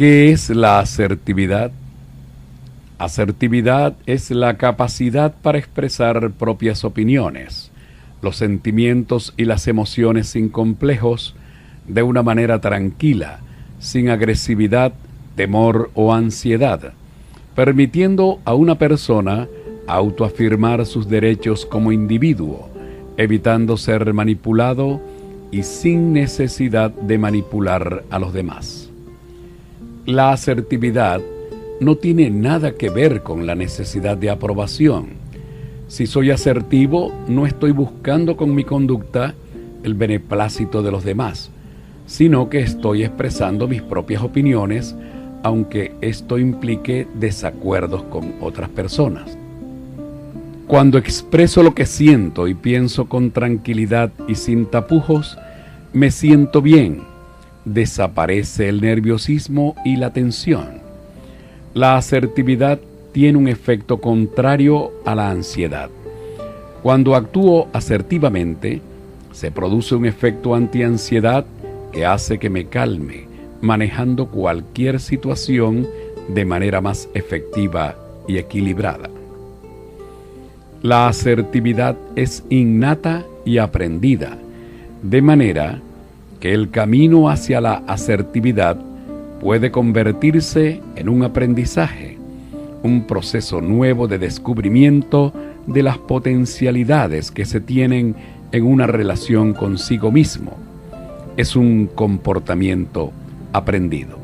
¿Qué es la asertividad? Asertividad es la capacidad para expresar propias opiniones, los sentimientos y las emociones sin complejos, de una manera tranquila, sin agresividad, temor o ansiedad, permitiendo a una persona autoafirmar sus derechos como individuo, evitando ser manipulado y sin necesidad de manipular a los demás. La asertividad no tiene nada que ver con la necesidad de aprobación. Si soy asertivo, no estoy buscando con mi conducta el beneplácito de los demás, sino que estoy expresando mis propias opiniones, aunque esto implique desacuerdos con otras personas. Cuando expreso lo que siento y pienso con tranquilidad y sin tapujos, me siento bien, desaparece el nerviosismo y la tensión. La asertividad tiene un efecto contrario a la ansiedad. Cuando actúo asertivamente, se produce un efecto antiansiedad que hace que me calme, manejando cualquier situación de manera más efectiva y equilibrada. La asertividad es innata y aprendida, de manera que el camino hacia la asertividad puede convertirse en un aprendizaje, un proceso nuevo de descubrimiento de las potencialidades que se tienen en una relación consigo mismo. Es un comportamiento aprendido.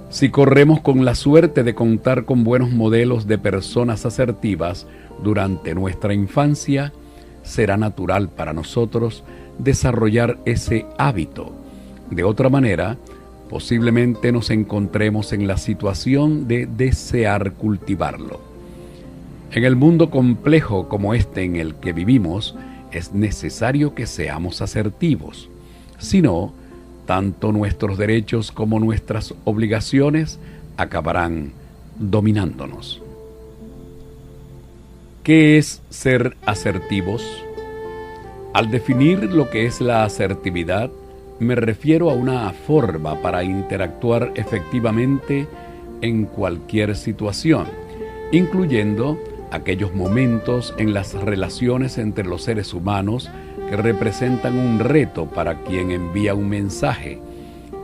Si corremos con la suerte de contar con buenos modelos de personas asertivas durante nuestra infancia, será natural para nosotros desarrollar ese hábito. De otra manera, posiblemente nos encontremos en la situación de desear cultivarlo. En el mundo complejo como este en el que vivimos, es necesario que seamos asertivos. Si no, tanto nuestros derechos como nuestras obligaciones acabarán dominándonos. ¿Qué es ser asertivos? Al definir lo que es la asertividad, me refiero a una forma para interactuar efectivamente en cualquier situación, incluyendo aquellos momentos en las relaciones entre los seres humanos que representan un reto para quien envía un mensaje,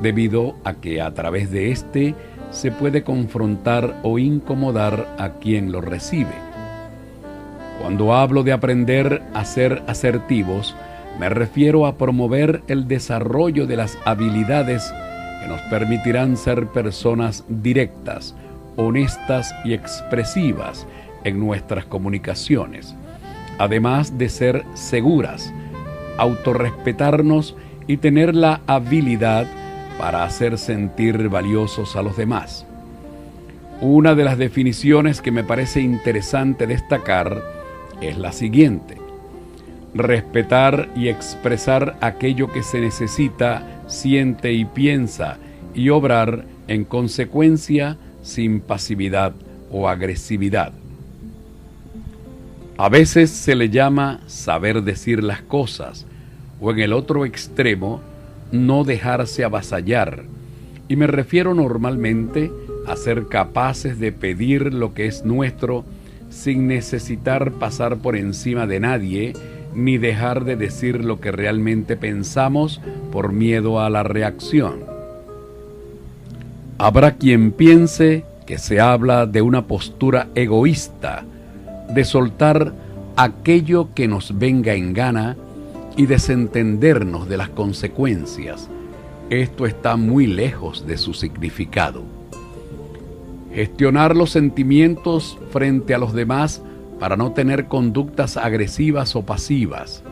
debido a que a través de este se puede confrontar o incomodar a quien lo recibe. Cuando hablo de aprender a ser asertivos, me refiero a promover el desarrollo de las habilidades que nos permitirán ser personas directas, honestas y expresivas en nuestras comunicaciones, además de ser seguras, autorrespetarnos y tener la habilidad para hacer sentir valiosos a los demás. Una de las definiciones que me parece interesante destacar es la siguiente: respetar y expresar aquello que se necesita, siente y piensa, y obrar en consecuencia sin pasividad o agresividad. A veces se le llama saber decir las cosas, o en el otro extremo, no dejarse avasallar, y me refiero normalmente a ser capaces de pedir lo que es nuestro sin necesitar pasar por encima de nadie, ni dejar de decir lo que realmente pensamos por miedo a la reacción. Habrá quien piense que se habla de una postura egoísta, de soltar aquello que nos venga en gana y desentendernos de las consecuencias. Esto está muy lejos de su significado. Gestionar los sentimientos frente a los demás para no tener conductas agresivas o pasivas.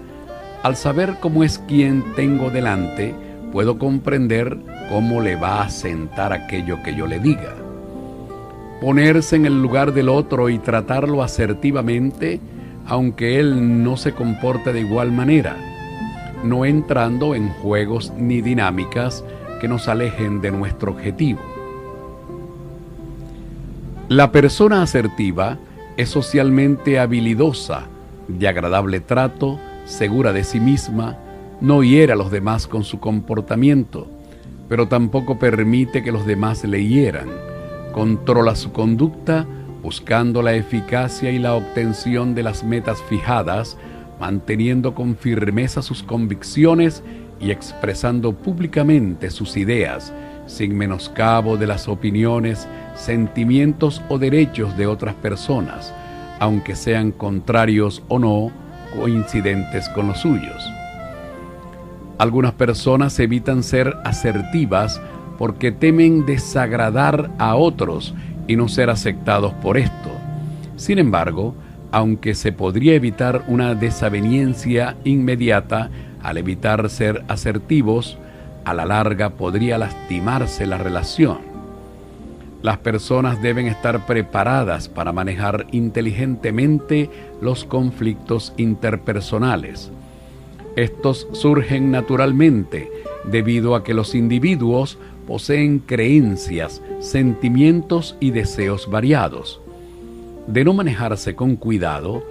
Al saber cómo es quien tengo delante, puedo comprender cómo le va a sentar aquello que yo le diga. Ponerse en el lugar del otro y tratarlo asertivamente, aunque él no se comporte de igual manera, no entrando en juegos ni dinámicas que nos alejen de nuestro objetivo. La persona asertiva es socialmente habilidosa, de agradable trato, segura de sí misma, no hiere a los demás con su comportamiento, pero tampoco permite que los demás le hieran. Controla su conducta buscando la eficacia y la obtención de las metas fijadas, manteniendo con firmeza sus convicciones y expresando públicamente sus ideas, sin menoscabo de las opiniones, sentimientos o derechos de otras personas, aunque sean contrarios o no coincidentes con los suyos. Algunas personas evitan ser asertivas porque temen desagradar a otros y no ser aceptados por esto. Sin embargo, aunque se podría evitar una desaveniencia inmediata al evitar ser asertivos, a la larga podría lastimarse la relación. Las personas deben estar preparadas para manejar inteligentemente los conflictos interpersonales. Estos surgen naturalmente debido a que los individuos poseen creencias, sentimientos y deseos variados. De no manejarse con cuidado,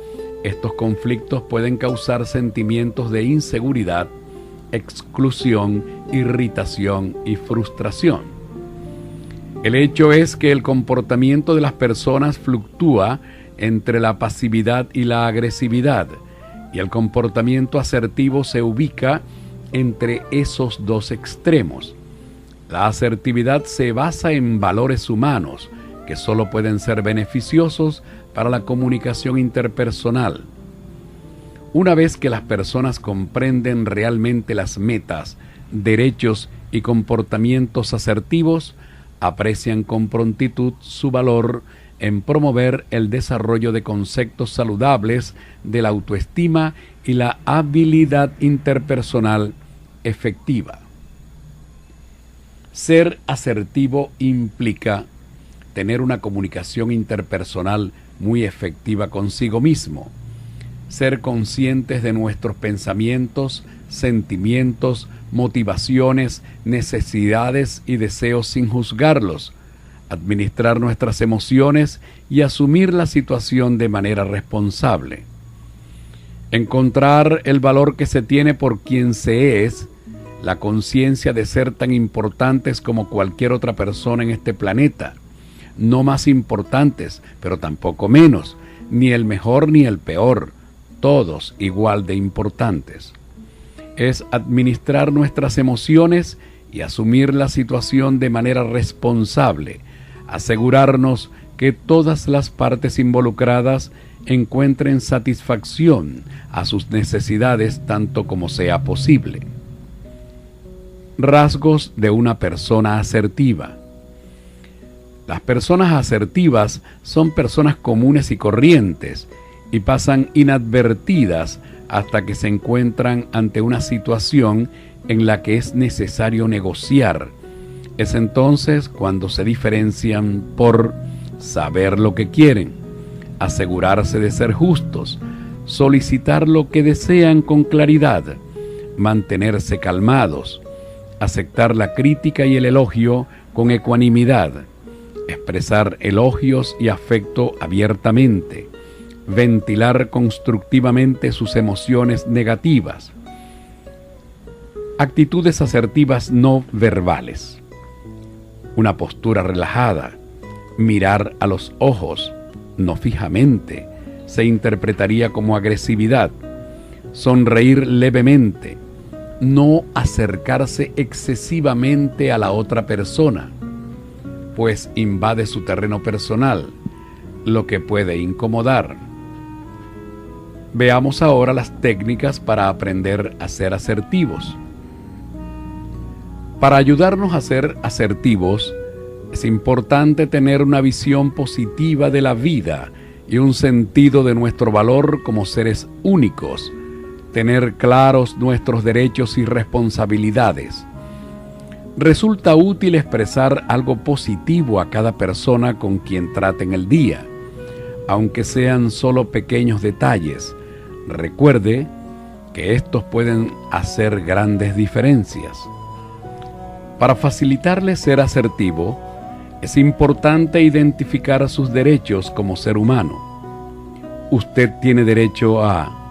estos conflictos pueden causar sentimientos de inseguridad, exclusión, irritación y frustración. El hecho es que el comportamiento de las personas fluctúa entre la pasividad y la agresividad, y el comportamiento asertivo se ubica entre esos dos extremos. La asertividad se basa en valores humanos que solo pueden ser beneficiosos para la comunicación interpersonal. Una vez que las personas comprenden realmente las metas, derechos y comportamientos asertivos, aprecian con prontitud su valor en promover el desarrollo de conceptos saludables de la autoestima y la habilidad interpersonal efectiva. Ser asertivo implica tener una comunicación interpersonal muy efectiva consigo mismo, ser conscientes de nuestros pensamientos, sentimientos, motivaciones, necesidades y deseos sin juzgarlos, administrar nuestras emociones y asumir la situación de manera responsable. Encontrar el valor que se tiene por quien se es, la conciencia de ser tan importantes como cualquier otra persona en este planeta, no más importantes, pero tampoco menos, ni el mejor ni el peor, todos igual de importantes. Es administrar nuestras emociones y asumir la situación de manera responsable, asegurarnos que todas las partes involucradas encuentren satisfacción a sus necesidades tanto como sea posible. Rasgos de una persona asertiva. Las personas asertivas son personas comunes y corrientes y pasan inadvertidas hasta que se encuentran ante una situación en la que es necesario negociar. Es entonces cuando se diferencian por saber lo que quieren, asegurarse de ser justos, solicitar lo que desean con claridad, mantenerse calmados, aceptar la crítica y el elogio con ecuanimidad, expresar elogios y afecto abiertamente, ventilar constructivamente sus emociones negativas. Actitudes asertivas no verbales. Una postura relajada, mirar a los ojos, no fijamente, se interpretaría como agresividad. Sonreír levemente, no acercarse excesivamente a la otra persona, pues invade su terreno personal, lo que puede incomodar. Veamos ahora las técnicas para aprender a ser asertivos. Para ayudarnos a ser asertivos, es importante tener una visión positiva de la vida y un sentido de nuestro valor como seres únicos, tener claros nuestros derechos y responsabilidades. Resulta útil expresar algo positivo a cada persona con quien traten el día, aunque sean solo pequeños detalles. Recuerde que estos pueden hacer grandes diferencias. Para facilitarle ser asertivo, es importante identificar sus derechos como ser humano. Usted tiene derecho a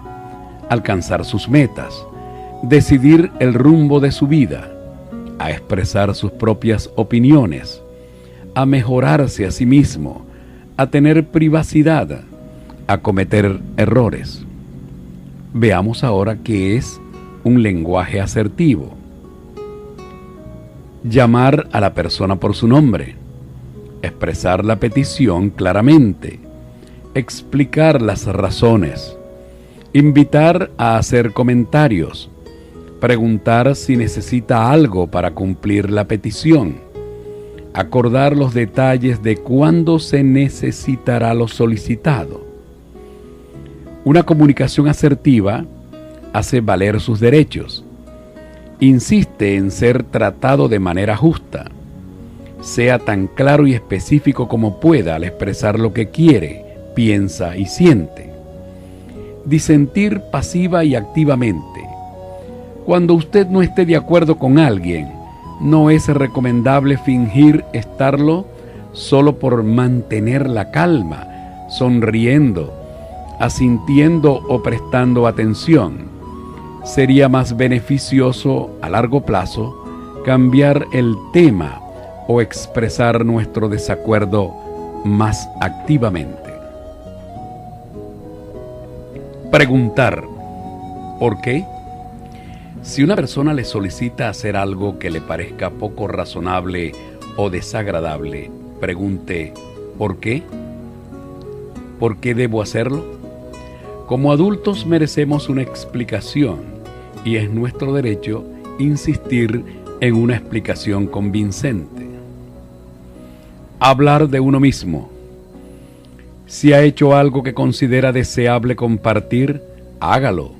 alcanzar sus metas, decidir el rumbo de su vida, a expresar sus propias opiniones, a mejorarse a sí mismo, a tener privacidad, a cometer errores. Veamos ahora qué es un lenguaje asertivo. Llamar a la persona por su nombre, expresar la petición claramente, explicar las razones, invitar a hacer comentarios, preguntar si necesita algo para cumplir la petición, acordar los detalles de cuándo se necesitará lo solicitado. Una comunicación asertiva hace valer sus derechos, insiste en ser tratado de manera justa, sea tan claro y específico como pueda al expresar lo que quiere, piensa y siente. Disentir pasiva y activamente. Cuando usted no esté de acuerdo con alguien, no es recomendable fingir estarlo solo por mantener la calma, sonriendo, asintiendo o prestando atención. Sería más beneficioso a largo plazo cambiar el tema o expresar nuestro desacuerdo más activamente. Preguntar. ¿Por qué? Si una persona le solicita hacer algo que le parezca poco razonable o desagradable, pregunte ¿por qué? ¿Por qué debo hacerlo? Como adultos merecemos una explicación y es nuestro derecho insistir en una explicación convincente. Hablar de uno mismo. Si ha hecho algo que considera deseable compartir, hágalo.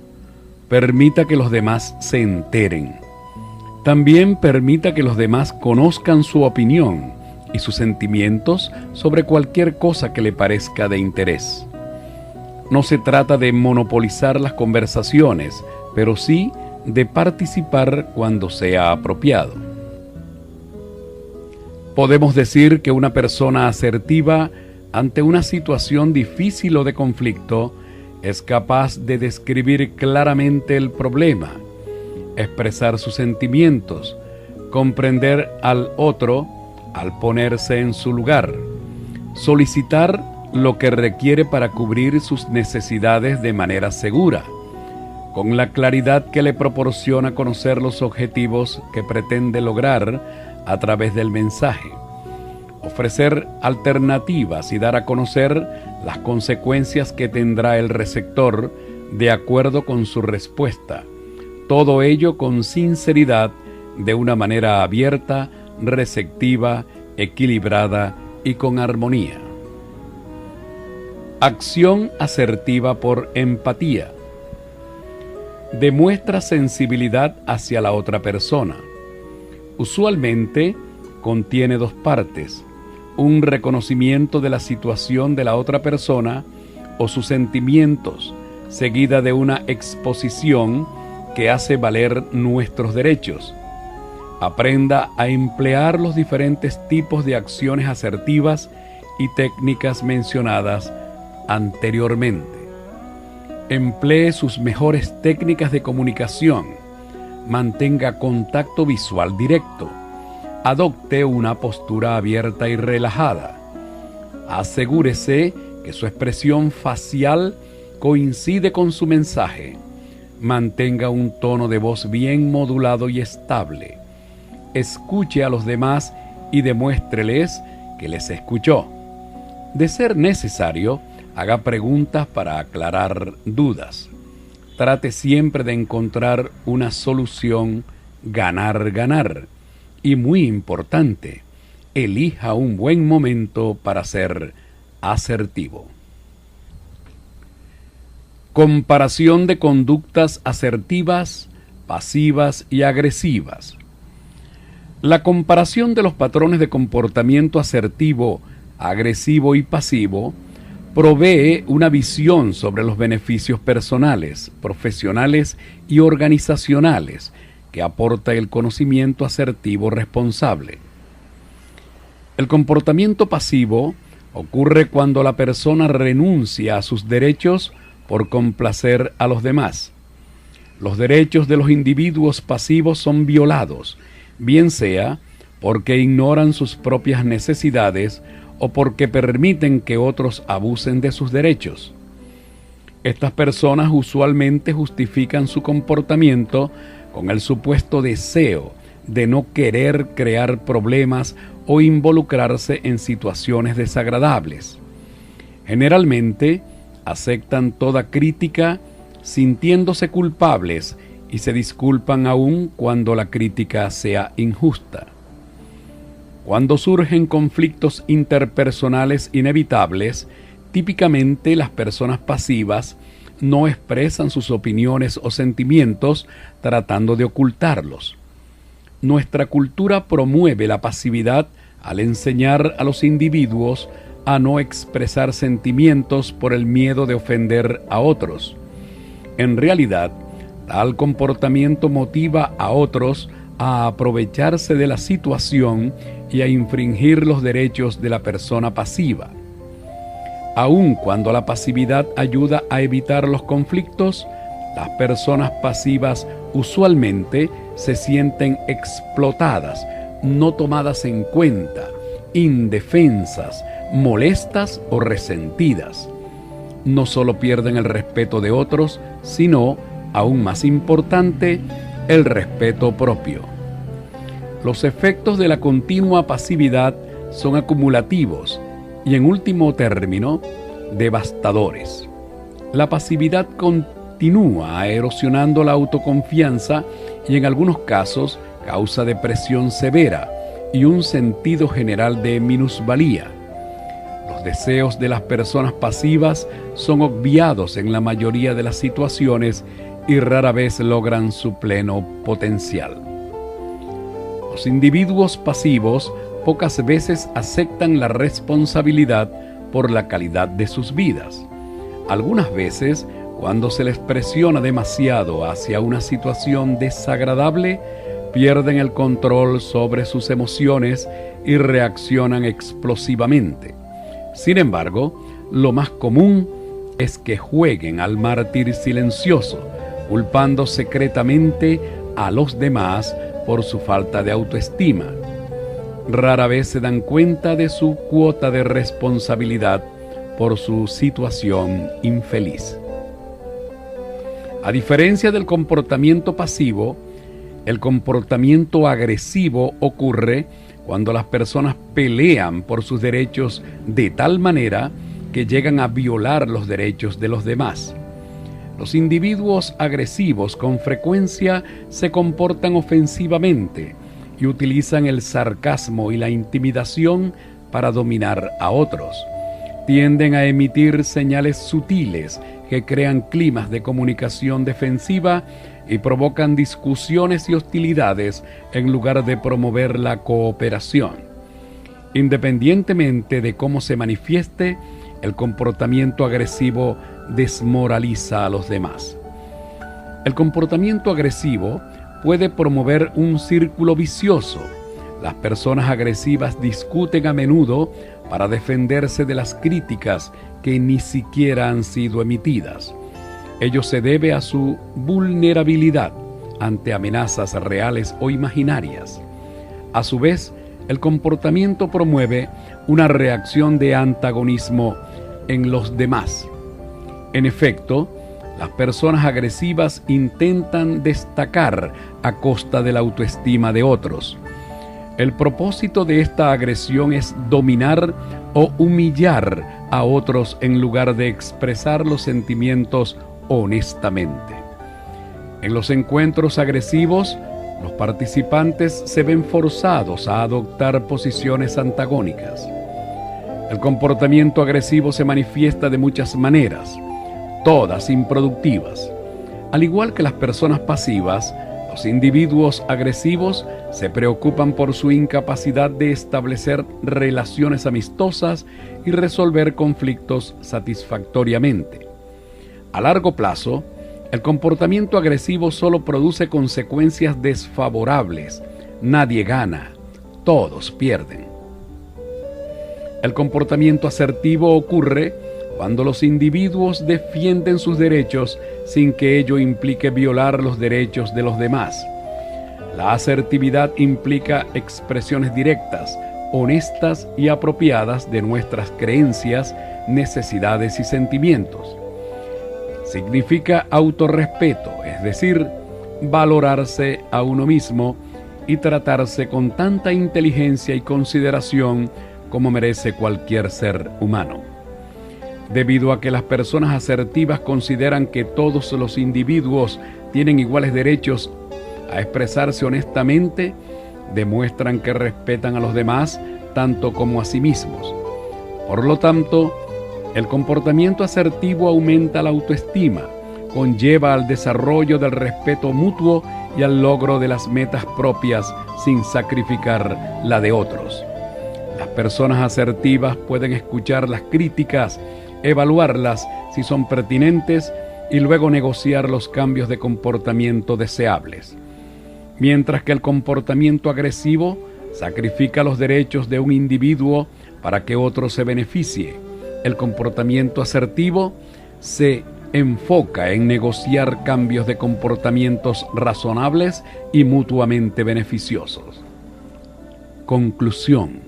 Permita que los demás se enteren. También permita que los demás conozcan su opinión y sus sentimientos sobre cualquier cosa que le parezca de interés. No se trata de monopolizar las conversaciones, pero sí de participar cuando sea apropiado. Podemos decir que una persona asertiva ante una situación difícil o de conflicto es capaz de describir claramente el problema, expresar sus sentimientos, comprender al otro al ponerse en su lugar, solicitar lo que requiere para cubrir sus necesidades de manera segura, con la claridad que le proporciona conocer los objetivos que pretende lograr a través del mensaje, ofrecer alternativas y dar a conocer las consecuencias que tendrá el receptor de acuerdo con su respuesta. Todo ello con sinceridad, de una manera abierta, receptiva, equilibrada y con armonía. Acción asertiva por empatía. Demuestra sensibilidad hacia la otra persona. Usualmente contiene dos partes: un reconocimiento de la situación de la otra persona o sus sentimientos, seguida de una exposición que hace valer nuestros derechos. Aprenda a emplear los diferentes tipos de acciones asertivas y técnicas mencionadas anteriormente. Emplee sus mejores técnicas de comunicación. Mantenga contacto visual directo. Adopte una postura abierta y relajada. Asegúrese que su expresión facial coincide con su mensaje. Mantenga un tono de voz bien modulado y estable. Escuche a los demás y demuéstreles que les escuchó. De ser necesario, haga preguntas para aclarar dudas. Trate siempre de encontrar una solución ganar-ganar. Y muy importante, elija un buen momento para ser asertivo. Comparación de conductas asertivas, pasivas y agresivas. La comparación de los patrones de comportamiento asertivo, agresivo y pasivo provee una visión sobre los beneficios personales, profesionales y organizacionales que aporta el conocimiento asertivo responsable. El comportamiento pasivo ocurre cuando la persona renuncia a sus derechos por complacer a los demás. Los derechos de los individuos pasivos son violados, bien sea porque ignoran sus propias necesidades o porque permiten que otros abusen de sus derechos. Estas personas usualmente justifican su comportamiento con el supuesto deseo de no querer crear problemas o involucrarse en situaciones desagradables. Generalmente, aceptan toda crítica sintiéndose culpables y se disculpan aún cuando la crítica sea injusta. Cuando surgen conflictos interpersonales inevitables, típicamente las personas pasivas no expresan sus opiniones o sentimientos tratando de ocultarlos. Nuestra cultura promueve la pasividad al enseñar a los individuos a no expresar sentimientos por el miedo de ofender a otros. En realidad, tal comportamiento motiva a otros a aprovecharse de la situación y a infringir los derechos de la persona pasiva. Aun cuando la pasividad ayuda a evitar los conflictos, las personas pasivas usualmente se sienten explotadas, no tomadas en cuenta, indefensas, molestas o resentidas. No solo pierden el respeto de otros, sino, aún más importante, el respeto propio. Los efectos de la continua pasividad son acumulativos y, en último término, devastadores. La pasividad continúa erosionando la autoconfianza y, en algunos casos, causa depresión severa y un sentido general de minusvalía. Los deseos de las personas pasivas son obviados en la mayoría de las situaciones y rara vez logran su pleno potencial. Los individuos pasivos pocas veces aceptan la responsabilidad por la calidad de sus vidas. Algunas veces, cuando se les presiona demasiado hacia una situación desagradable, pierden el control sobre sus emociones y reaccionan explosivamente. Sin embargo, lo más común es que jueguen al mártir silencioso, culpando secretamente a los demás por su falta de autoestima. Rara vez se dan cuenta de su cuota de responsabilidad por su situación infeliz. A diferencia del comportamiento pasivo, el comportamiento agresivo ocurre cuando las personas pelean por sus derechos de tal manera que llegan a violar los derechos de los demás. Los individuos agresivos con frecuencia se comportan ofensivamente y utilizan el sarcasmo y la intimidación para dominar a otros. Tienden a emitir señales sutiles que crean climas de comunicación defensiva y provocan discusiones y hostilidades en lugar de promover la cooperación. Independientemente de cómo se manifieste, el comportamiento agresivo desmoraliza a los demás. El comportamiento agresivo puede promover un círculo vicioso. Las personas agresivas discuten a menudo para defenderse de las críticas que ni siquiera han sido emitidas. Ello se debe a su vulnerabilidad ante amenazas reales o imaginarias. A su vez, el comportamiento promueve una reacción de antagonismo en los demás. En efecto, las personas agresivas intentan destacar a costa de la autoestima de otros. El propósito de esta agresión es dominar o humillar a otros en lugar de expresar los sentimientos honestamente. En los encuentros agresivos, los participantes se ven forzados a adoptar posiciones antagónicas. El comportamiento agresivo se manifiesta de muchas maneras, todas improductivas. Al igual que las personas pasivas, los individuos agresivos se preocupan por su incapacidad de establecer relaciones amistosas y resolver conflictos satisfactoriamente. A largo plazo, el comportamiento agresivo solo produce consecuencias desfavorables. Nadie gana, todos pierden. El comportamiento asertivo ocurre cuando los individuos defienden sus derechos sin que ello implique violar los derechos de los demás. La asertividad implica expresiones directas, honestas y apropiadas de nuestras creencias, necesidades y sentimientos. Significa autorrespeto, es decir, valorarse a uno mismo y tratarse con tanta inteligencia y consideración como merece cualquier ser humano. Debido a que las personas asertivas consideran que todos los individuos tienen iguales derechos a expresarse honestamente, demuestran que respetan a los demás tanto como a sí mismos. Por lo tanto, el comportamiento asertivo aumenta la autoestima, conlleva al desarrollo del respeto mutuo y al logro de las metas propias sin sacrificar la de otros. Las personas asertivas pueden escuchar las críticas, evaluarlas si son pertinentes y luego negociar los cambios de comportamiento deseables. Mientras que el comportamiento agresivo sacrifica los derechos de un individuo para que otro se beneficie, el comportamiento asertivo se enfoca en negociar cambios de comportamientos razonables y mutuamente beneficiosos. Conclusión: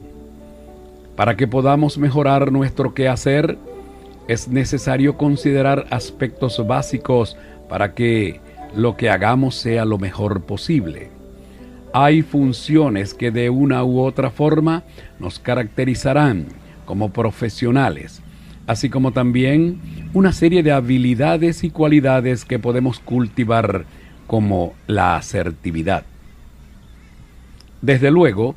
para que podamos mejorar nuestro quehacer, es necesario considerar aspectos básicos para que lo que hagamos sea lo mejor posible. Hay funciones que de una u otra forma nos caracterizarán como profesionales, así como también una serie de habilidades y cualidades que podemos cultivar, como la asertividad. Desde luego,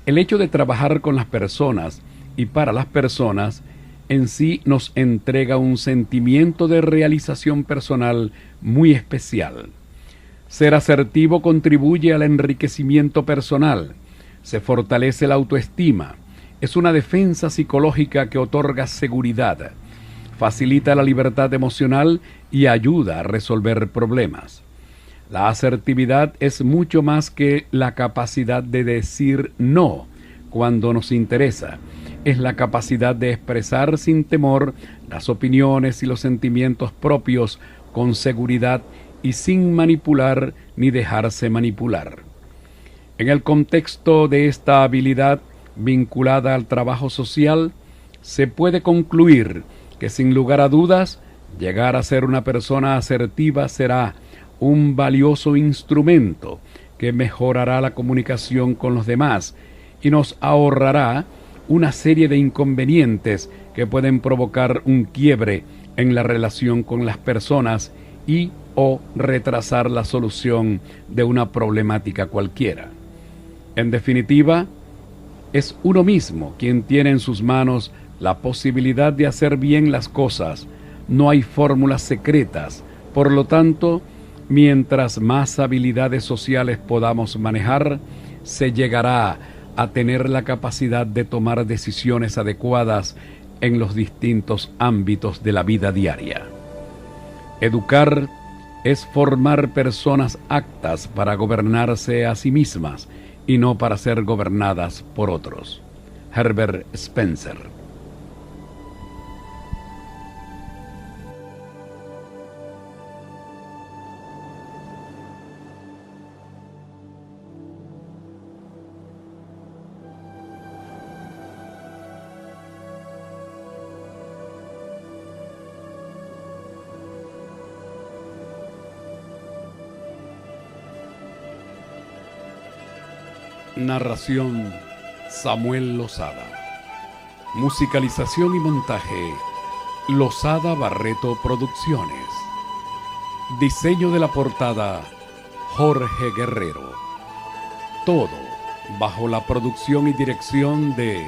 el hecho de trabajar con las personas y para las personas en sí nos entrega un sentimiento de realización personal muy especial. Ser asertivo contribuye al enriquecimiento personal, se fortalece la autoestima, es una defensa psicológica que otorga seguridad, facilita la libertad emocional y ayuda a resolver problemas. La asertividad es mucho más que la capacidad de decir no cuando nos interesa. Es la capacidad de expresar sin temor las opiniones y los sentimientos propios con seguridad y sin manipular ni dejarse manipular. En el contexto de esta habilidad vinculada al trabajo social, se puede concluir que sin lugar a dudas, llegar a ser una persona asertiva será un valioso instrumento que mejorará la comunicación con los demás y nos ahorrará una serie de inconvenientes que pueden provocar un quiebre en la relación con las personas y o retrasar la solución de una problemática cualquiera. En definitiva, es uno mismo quien tiene en sus manos la posibilidad de hacer bien las cosas. No hay fórmulas secretas. Por lo tanto, mientras más habilidades sociales podamos manejar, se llegará a tener la capacidad de tomar decisiones adecuadas en los distintos ámbitos de la vida diaria. Educar es formar personas aptas para gobernarse a sí mismas y no para ser gobernadas por otros. Herbert Spencer. Narración: Samuel Lozada. Musicalización y montaje: Lozada Barreto Producciones. Diseño de la portada: Jorge Guerrero. Todo bajo la producción y dirección de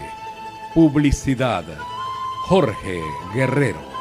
Publicidad: Jorge Guerrero.